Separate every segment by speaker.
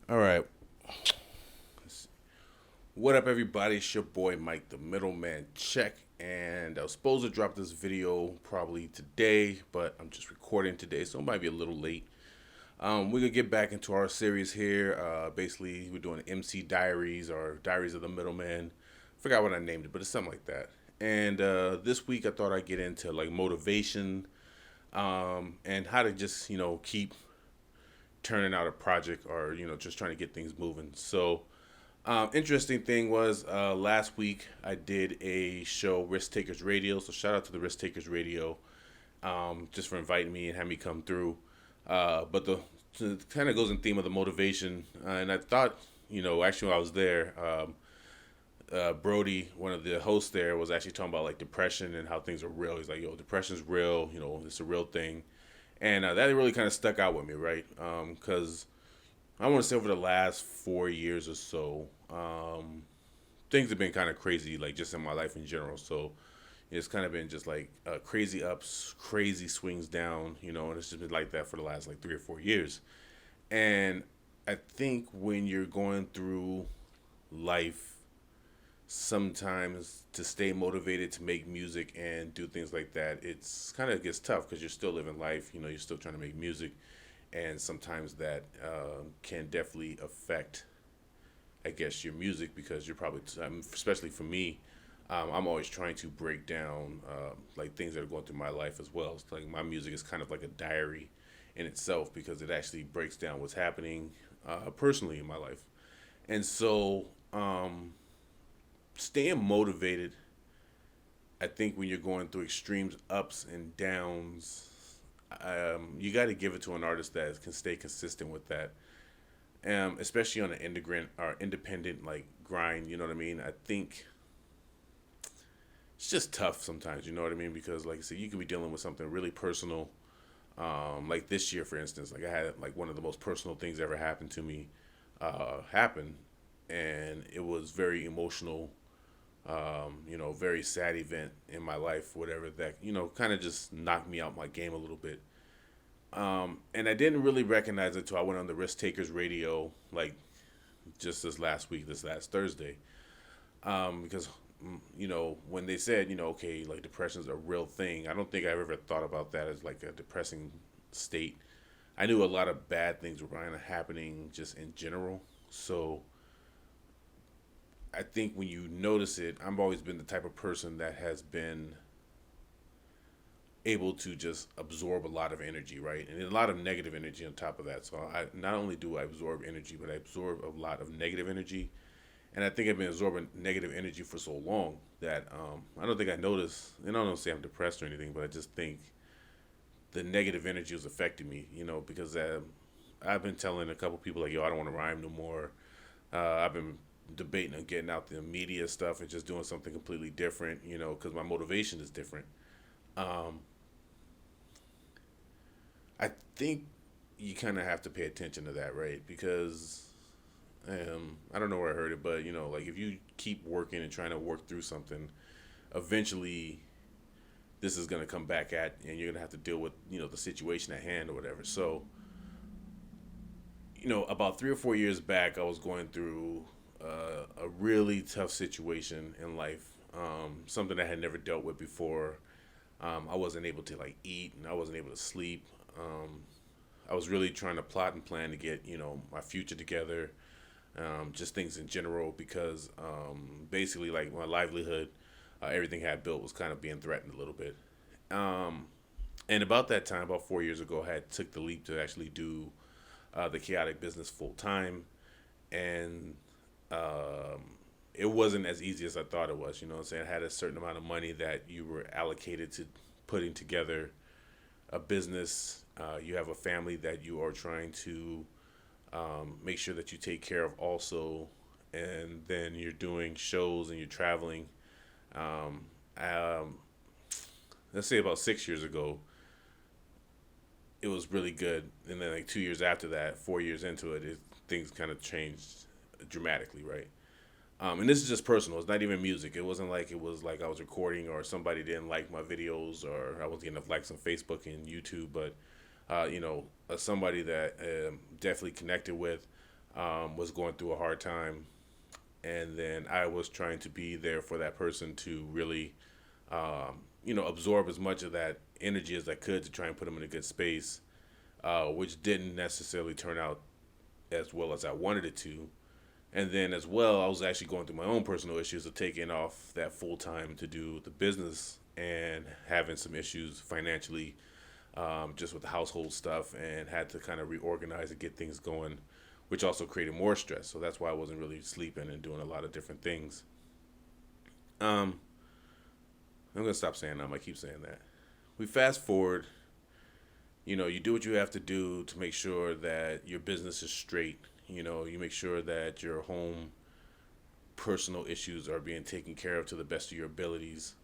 Speaker 1: All right. What up, everybody? It's your boy Mike, the middleman check. And I was supposed to drop this video probably today, but I'm just recording today, so it might be a little late. We're going to get back into our series here. Basically, we're doing MC Diaries or Diaries of the Middleman. Forgot what I named it, but it's something like that. And this week, I thought I'd get into like motivation and how to just, keep turning out a project or, just trying to get things moving. So, interesting thing was last week I did a show, Risk Takers Radio. So shout out to the Risk Takers Radio, just for inviting me and having me come through. But the kind of goes in theme of the motivation, and I thought, actually while I was there, Brody, one of the hosts there, was actually talking about like depression and how things are real. He's like, "Yo, depression's real. It's a real thing," and that really kind of stuck out with me, right? Because I want to say over the last 4 years or so, things have been kind of crazy, like just in my life in general. So it's kind of been just like crazy ups, crazy swings down, and it's just been like that for the last like 3 or 4 years. And I think when you're going through life, sometimes to stay motivated to make music and do things like that, it's kind of gets tough because you're still living life, you're still trying to make music. And sometimes that can definitely affect, I guess, your music because you're probably, especially for me, I'm always trying to break down like things that are going through my life as well. It's like my music is kind of like a diary in itself because it actually breaks down what's happening personally in my life. And so, staying motivated, I think when you're going through extremes, ups and downs, you got to give it to an artist that can stay consistent with that, especially on an independent or independent like grind. You know what I mean? I think it's just tough sometimes. You know what I mean? Because like I said, you could be dealing with something really personal. Like this year, for instance, like I had like one of the most personal things ever happened to me happen, and it was very emotional. Very sad event in my life, whatever that kind of just knocked me out my game a little bit. And I didn't really recognize it until I went on the Risk Takers Radio, like just this last Thursday, because when they said okay, like depression's a real thing, I don't think I've ever thought about that as like a depressing state. I knew a lot of bad things were kind of happening just in general, so I think when you notice it, I've always been the type of person that has been able to just absorb a lot of energy, right? And a lot of negative energy on top of that. So I not only do I absorb energy, but I absorb a lot of negative energy. And I think I've been absorbing negative energy for so long that I don't think I notice. And I don't say I'm depressed or anything, but I just think the negative energy was affecting me, because I've been telling a couple people like, yo, I don't want to rhyme no more. I've been debating on getting out the media stuff and just doing something completely different, because my motivation is different. Um, I think you kind of have to pay attention to that, right? Because I don't know where I heard it, but like if you keep working and trying to work through something, eventually this is gonna come back at, and you're gonna have to deal with the situation at hand or whatever. So about 3 or 4 years back, I was going through a really tough situation in life, something I had never dealt with before. I wasn't able to like eat, and I wasn't able to sleep. Um, I was really trying to plot and plan to get my future together, just things in general, because basically like my livelihood, everything I had built was kind of being threatened a little bit. Um, and about that time, about 4 years ago, I had took the leap to actually do the KayATick business full time, and it wasn't as easy as I thought it was. You know what I'm saying? I had a certain amount of money that you were allocated to putting together a business. You have a family that you are trying to make sure that you take care of also, and then you're doing shows and you're traveling. Um, um, let's say about 6 years ago, it was really good, and then like 2 years after that, 4 years into it, things kind of changed dramatically, right? And this is just personal. It's not even music. It wasn't like it was like I was recording or somebody didn't like my videos or I wasn't getting enough likes on Facebook and YouTube. But somebody that definitely connected with. was going through a hard time, and then I was trying to be there for that person to really, absorb as much of that energy as I could to try and put them in a good space, which didn't necessarily turn out as well as I wanted it to. And then as well, I was actually going through my own personal issues of taking off that full time to do the business and having some issues financially, just with the household stuff, and had to kind of reorganize and get things going, which also created more stress. So that's why I wasn't really sleeping and doing a lot of different things. Um, I'm gonna stop saying I keep saying that. We fast forward. You do what you have to do to make sure that your business is straight. You make sure that your home personal issues are being taken care of to the best of your abilities.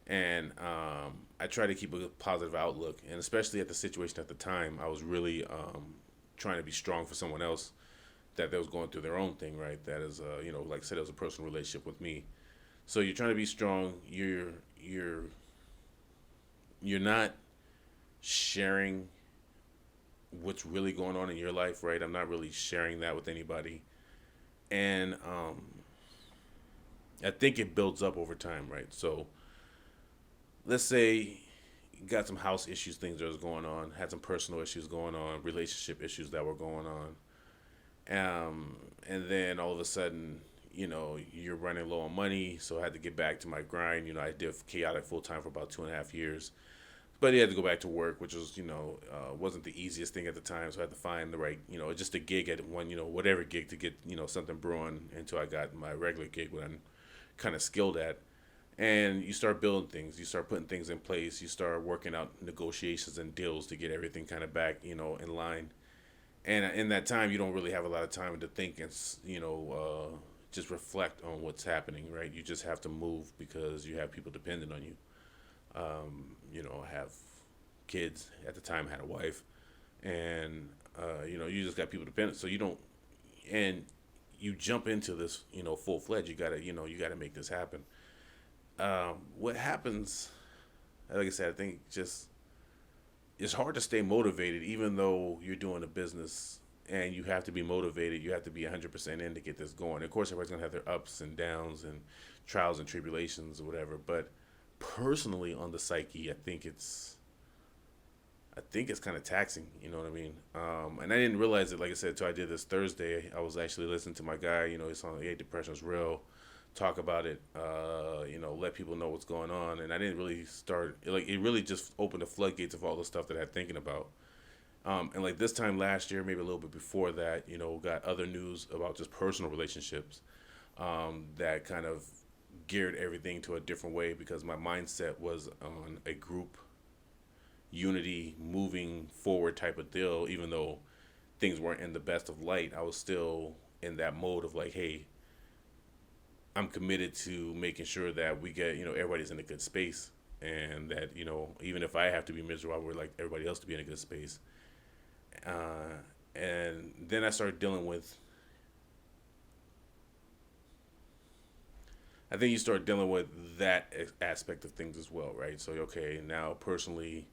Speaker 1: And I try to keep a positive outlook. And especially at the situation at the time, I was really trying to be strong for someone else that they was going through their own thing, right? That is, like I said, it was a personal relationship with me. So you're trying to be strong. You're not sharing what's really going on in your life, right? I'm not really sharing that with anybody. And I think it builds up over time, right? So let's say you got some house issues, things that was going on, had some personal issues going on, relationship issues that were going on. And then all of a sudden, you're running low on money, so I had to get back to my grind. I did KayATick full time for about 2.5 years, but he had to go back to work, which was, wasn't the easiest thing at the time. So I had to find the right, just a gig at one, whatever gig to get, something brewing until I got my regular gig, what I'm kind of skilled at. And you start building things, you start putting things in place, you start working out negotiations and deals to get everything kind of back, in line. And in that time, you don't really have a lot of time to think and, just reflect on what's happening, right? You just have to move because you have people dependent on you. I have kids at the time, had a wife, and you just got people dependent. So you don't, and you jump into this, full fledged. You gotta make this happen. What happens? Like I said, I think just it's hard to stay motivated, even though you're doing a business. And you have to be motivated. You have to be 100% in to get this going. Of course, everybody's gonna have their ups and downs and trials and tribulations or whatever. But personally, on the psyche, I think it's kind of taxing. You know what I mean? And I didn't realize it, like I said, until I did this Thursday. I was actually listening to my guy. He's on, hey, depression's real. Talk about it. Let people know what's going on. And I didn't really start. It really just opened the floodgates of all the stuff that I had thinking about. And like this time last year, maybe a little bit before that, got other news about just personal relationships, that kind of geared everything to a different way because my mindset was on a group unity, moving forward type of deal. Even though things weren't in the best of light, I was still in that mode of like, hey, I'm committed to making sure that we get, everybody's in a good space, and that, even if I have to be miserable, I would like everybody else to be in a good space. And then I started dealing with, I think you start dealing with that aspect of things as well, right? So, okay, now personally,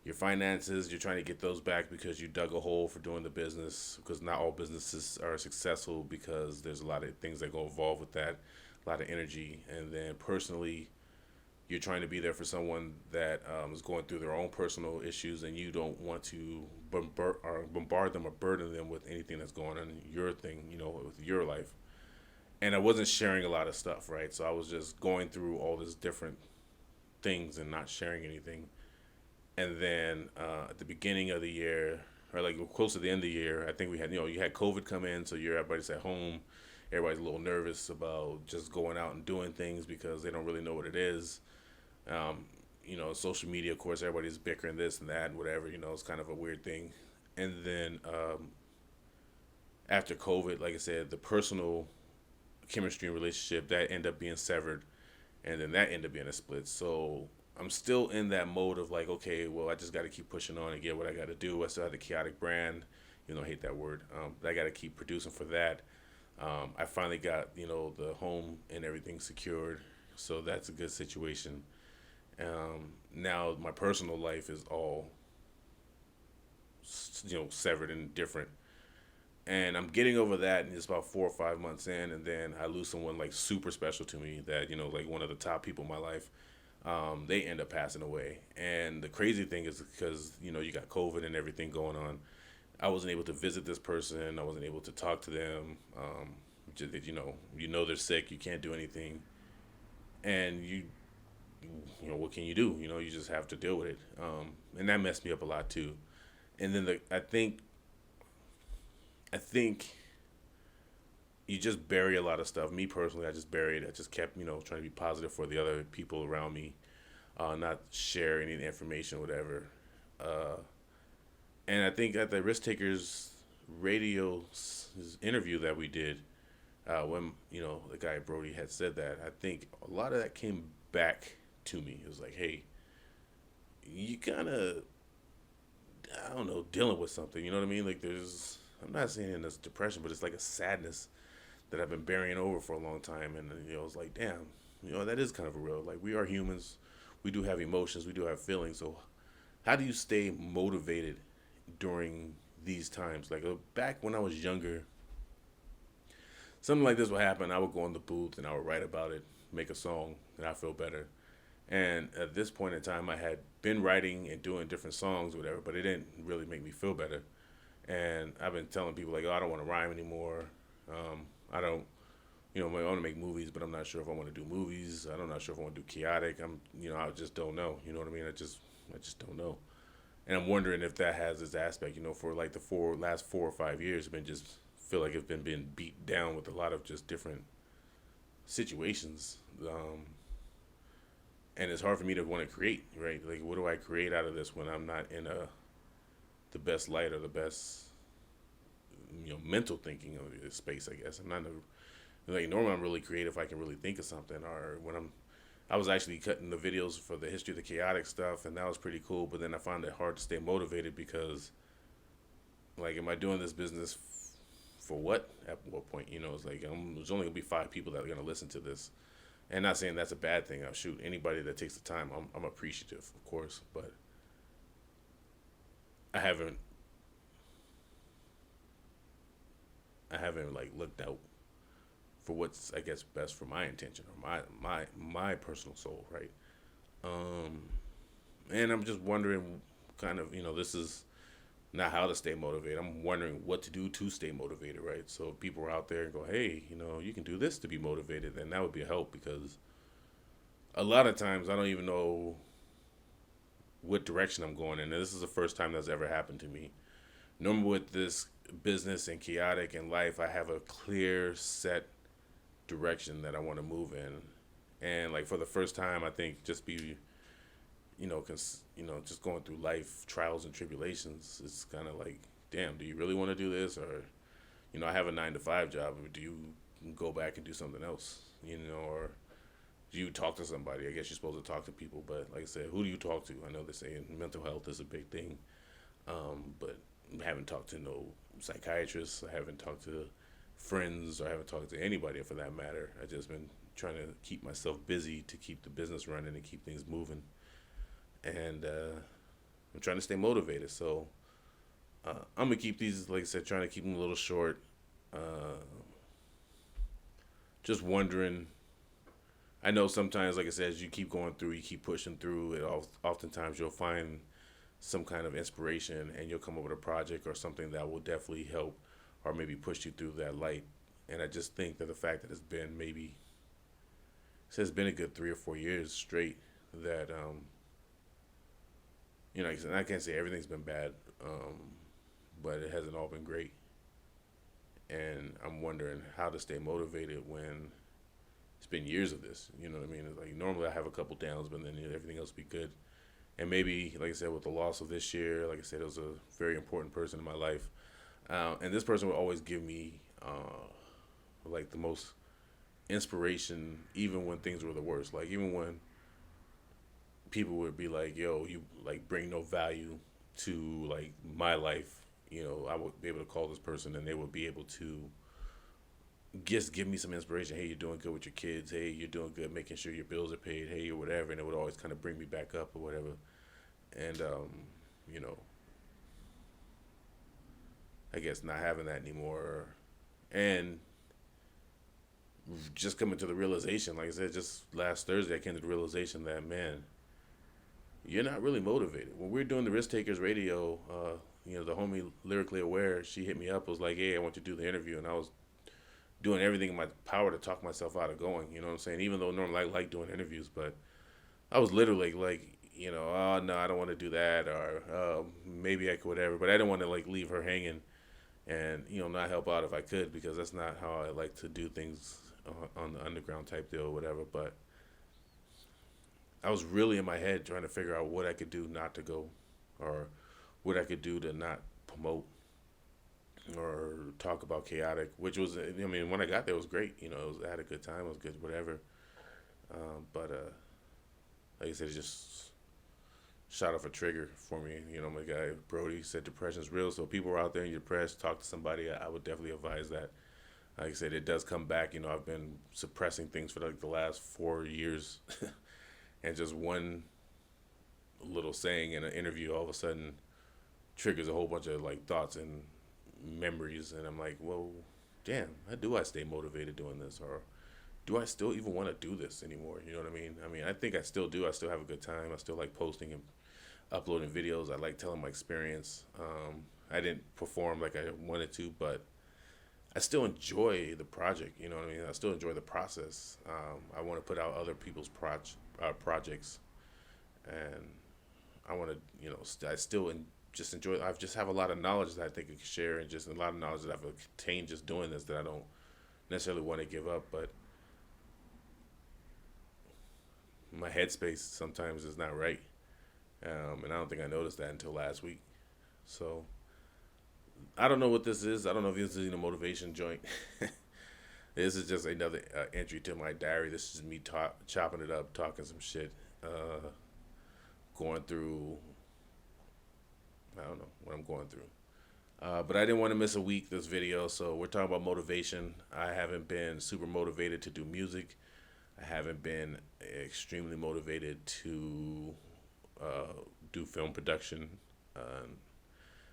Speaker 1: your finances, you're trying to get those back because you dug a hole for doing the business, because not all businesses are successful because there's a lot of things that go involved with that, a lot of energy. And then personally, you're trying to be there for someone that is going through their own personal issues, and you don't want to bombard them or burden them with anything that's going on in your thing, with your life. And I wasn't sharing a lot of stuff, right? So I was just going through all these different things and not sharing anything. And then at the beginning of the year, or like close to the end of the year, I think we had, you had COVID come in, so everybody's at home. Everybody's a little nervous about just going out and doing things because they don't really know what it is. Social media, of course, everybody's bickering this and that and whatever, it's kind of a weird thing. And then after COVID, like I said, the personal chemistry and relationship, that ended up being severed. And then that ended up being a split. So I'm still in that mode of like, okay, well, I just got to keep pushing on and get what I got to do. I still have the KayATick brand, I hate that word. But I got to keep producing for that. I finally got, the home and everything secured. So that's a good situation. Now my personal life is all, severed and different. And I'm getting over that, and it's about 4 or 5 months in, and then I lose someone like super special to me that like one of the top people in my life. They end up passing away, and the crazy thing is because you got COVID and everything going on. I wasn't able to visit this person. I wasn't able to talk to them. Just that they're sick. You can't do anything, and what can you do? You just have to deal with it. And that messed me up a lot too. And then I think you just bury a lot of stuff. Me personally, I just buried. I just kept trying to be positive for the other people around me, not share any information, whatever. Uh, and I think at the Risk Takers radio interview that we did, when the guy Brody had said that, I think a lot of that came back to me. It was like, hey, you kind of, I don't know, dealing with something. You know what I mean? Like I'm not saying it's depression, but it's like a sadness that I've been burying over for a long time. And it's like, damn, that is kind of a real. Like, we are humans, we do have emotions, we do have feelings. So how do you stay motivated during these times? Like, back when I was younger, something like this would happen. I would go in the booth and I would write about it, make a song, and I feel better. And at this point in time, I had been writing and doing different songs, or whatever, but it didn't really make me feel better. And I've been telling people like, oh, I don't want to rhyme anymore. I don't, I want to make movies, but I'm not sure if I want to do movies. I'm not sure if I want to do KayATick. I just don't know. You know what I mean? I just don't know. And I'm wondering if that has its aspect. For like the last 4 or 5 years, I've been just feel like it's been being beat down with a lot of just different situations. And it's hard for me to want to create, right? Like, what do I create out of this when I'm not in the best light or the best, mental thinking of the space? I guess I'm not like normally I'm really creative. I can really think of something. Or when I was actually cutting the videos for the history of the KayATick stuff, and that was pretty cool. But then I found it hard to stay motivated because, like, am I doing this business for what? At what point? It's like there's only gonna be 5 people that are gonna listen to this. And not saying that's a bad thing. I'll shoot anybody that takes the time. I'm appreciative, of course, but I haven't like looked out for what's, I guess, best for my intention or my personal soul, right? Um, and I'm just wondering, kind of, this is not how to stay motivated. I'm wondering what to do to stay motivated, right? So if people are out there and go, hey, you can do this to be motivated, then that would be a help, because a lot of times I don't even know what direction I'm going in. And this is the first time that's ever happened to me. Normally with this business and KayATick in life, I have a clear set direction that I want to move in. And like for the first time, I think just just going through life trials and tribulations, it's kind of like, damn, do you really want to do this? Or, I have a 9 to 5 job. Or do you go back and do something else? Or do you talk to somebody? I guess you're supposed to talk to people, but like I said, who do you talk to? I know they say mental health is a big thing, but I haven't talked to no psychiatrists. I haven't talked to friends, or I haven't talked to anybody for that matter. I just been trying to keep myself busy to keep the business running and keep things moving. And I'm trying to stay motivated. So I'm gonna keep these, like I said, trying to keep them a little short. Just wondering. I know sometimes, like I said, as you keep going through, you keep pushing through it. Oftentimes, you'll find some kind of inspiration, and you'll come up with a project or something that will definitely help, or maybe push you through that light. And I just think that the fact that it's been a good 3 or 4 years straight that I can't say everything's been bad, but it hasn't all been great. And I'm wondering how to stay motivated when it's been years of this. You know what I mean? It's like normally I have a couple downs, but then everything else will be good. And maybe, like I said, with the loss of this year, like I said, it was a very important person in my life. And this person would always give me like the most inspiration, even when things were the worst. Like even when people would be like, yo, you like bring no value to like my life, I would be able to call this person and they would be able to just give me some inspiration. Hey, you're doing good with your kids. Hey, you're doing good making sure your bills are paid. Hey, or whatever. And it would always kind of bring me back up or whatever. And, I guess, not having that anymore. And just coming to the realization, like I said, just last Thursday, I came to the realization that, man, you're not really motivated. When we were doing the Risk Takers radio, the homie Lyrically Aware, she hit me up, was like, hey, I want you to do the interview. And I was doing everything in my power to talk myself out of going, you know what I'm saying? Even though normally I like doing interviews, but I was literally like, oh, no, I don't want to do that, or maybe I could, whatever. But I didn't want to, like, leave her hanging and, not help out if I could, because that's not how I like to do things on the underground type deal or whatever. But I was really in my head trying to figure out what I could do not to go, or what I could do to not promote or talk about KayATick, which was, when I got there, it was great. I had a good time. It was good, whatever. But like I said, it just shot off a trigger for me. My guy Brody said depression's real, so if people are out there and you're depressed, talk to somebody. I would definitely advise that. Like I said, it does come back. I've been suppressing things for like the last 4 years, and just one little saying in an interview all of a sudden triggers a whole bunch of like thoughts and memories, and I'm like, well, damn, how do I stay motivated doing this, or do I still even want to do this anymore? You know what I mean? I think I still do. I still have a good time. I still like posting and uploading videos. I like telling my experience. I didn't perform like I wanted to, but I still enjoy the project. You know what I mean? I still enjoy the process. I want to put out other people's projects, and I want to, I still just enjoy. I just have a lot of knowledge that I think I can share, and just a lot of knowledge that I've obtained just doing this that I don't necessarily want to give up. But my headspace sometimes is not right, and I don't think I noticed that until last week. So I don't know what this is. I don't know if this is a motivation joint. This is just another entry to my diary. This is me chopping it up, talking some shit, going through, I don't know what I'm going through. But I didn't want to miss a week, this video, so we're talking about motivation. I haven't been super motivated to do music. I haven't been extremely motivated to do film production.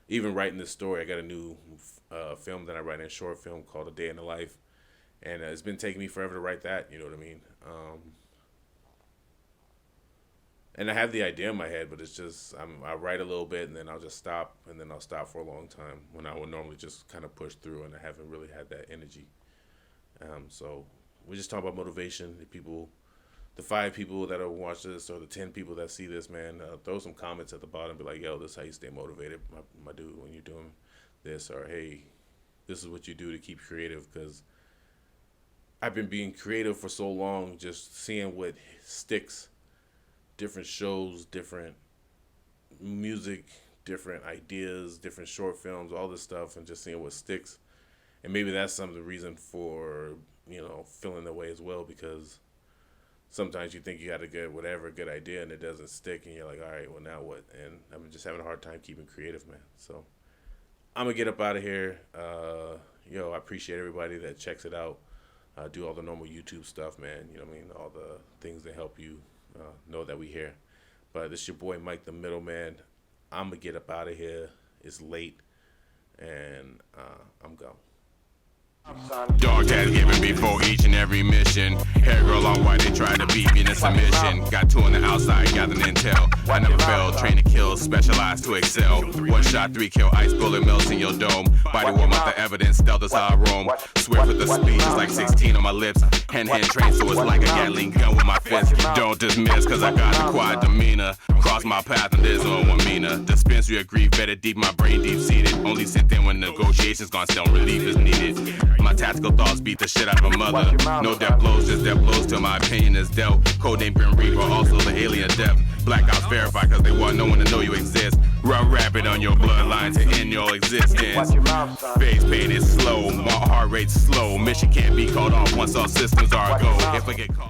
Speaker 1: Even writing this story, I got a new film that I write, in a short film called A Day in the Life. And it's been taking me forever to write that, you know what I mean? And I have the idea in my head, but it's just, I write a little bit and then I'll just stop, and then I'll stop for a long time when I would normally just kind of push through, and I haven't really had that energy. So we're just talking about motivation. The 5 people that will watch this, or the 10 people that see this, man, throw some comments at the bottom, be like, yo, this is how you stay motivated, my dude, when you're doing this, or hey, this is what you do to keep creative, because I've been being creative for so long, just seeing what sticks, different shows, different music, different ideas, different short films, all this stuff, and just seeing what sticks. And maybe that's some of the reason for, feeling that way as well, because sometimes you think you got a good idea, and it doesn't stick, and you're like, all right, well, now what? And I'm just having a hard time keeping creative, man. So I'm going to get up out of here. I appreciate everybody that checks it out. Do all the normal YouTube stuff, man. You know what I mean? All the things that help you know that we here. But this is your boy, Mike the Middleman. I'm going to get up out of here. It's late, and I'm gone.
Speaker 2: Dog has given before each and every mission. Hair girl on white, they try to beat me in a submission. Got 2 on the outside, gathering intel. I never failed, train to kill, specialized to excel. 1 shot, 3 kill, ice bullet melts in your dome. Body warm up the evidence, stealth is how I roam. Swear for the speed, it's like 16 on my lips. Hand train, so it's like a Gatling gun with my fist. Don't dismiss, cause I got the quiet demeanor. Cross my path and there's no one meaner. Dispensary of grief, better deep, my brain deep seated. Only sit there when negotiations gone still, relief is needed. My tactical thoughts beat the shit out of a mother. No death blows, just death blows till my opinion is dealt. Codename Grim Reaper, also the alien death. Blackouts verified cause they want no one to know you exist. Run rapid on your bloodline to end your existence. Face pain is slow, my heart rate's slow. Mission can't be called off once all systems are a go. If I get caught